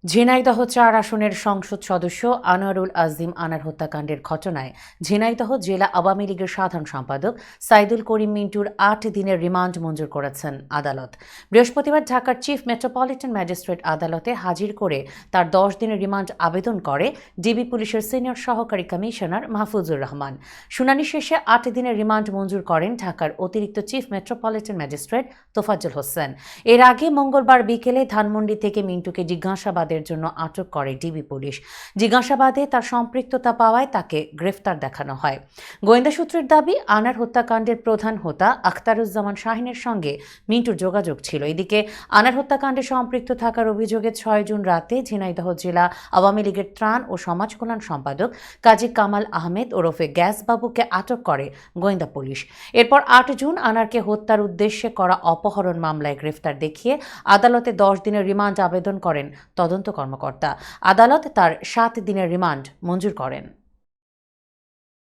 ঝিনাইদহ ৪ আসনের সংসদ সদস্য আনোয়ারুল আজিম আনার হত্যাকাণ্ডের ঘটনায় ঝিনাইদহ জেলা আওয়ামী লীগের সাধারণ সম্পাদক সাইদুল করিম মিন্টুর ৮ দিনের রিমান্ড মঞ্জুর করেছেন আদালত। বৃহস্পতিবার ঢাকার চিফ মেট্রোপলিটন ম্যাজিস্ট্রেট আদালতে হাজির করে তার ১০ দিনের রিমান্ড আবেদন করে ডিবি পুলিশের সিনিয়র সহকারী কমিশনার মাহফুজুর রহমান। শুনানি শেষে ৮ দিনের রিমান্ড মঞ্জুর করেন ঢাকার অতিরিক্ত chief metropolitan magistrate Tofazzal Hossain. এর আগে মঙ্গলবার বিকেলে ধানমন্ডি থেকে মিন্টুকে জিজ্ঞাসাবাদের জন্য আটক করে ডিবি পুলিশ। জিজ্ঞাসাবাদে তার সম্পৃক্ততা পাওয়ায় তাকে গ্রেফতার দেখানো হয়। গোয়েন্দা সূত্রের দাবি, আনার হত্যাকাণ্ডের প্রধান হোতা আখতারুজ্জামান শাহীনের সঙ্গে মিন্টুর যোগাযোগ ছিল। এদিকে আনার হত্যাকাণ্ডে সম্পৃক্ত থাকার অভিযোগে ৬ জুন রাতে ঝিনাইদহ জেলা আওয়ামী লীগের ত্রাণ ও সমাজ কল্যাণ সম্পাদক কাজী কামাল আহমেদ ওরফে গ্যাসবাবুকে আটক করে গোয়েন্দা পুলিশ। এরপর ৮ জুন আনারকে হত্যার উদ্দেশ্যে করা অপহরণ মামলায় গ্রেফতার দেখিয়ে আদালতে ১০ দিনের রিমান্ড আবেদন করেন তদন্ত কর্মকর্তা। আদালত তার ৭ দিনের রিমান্ড মঞ্জুর করেন।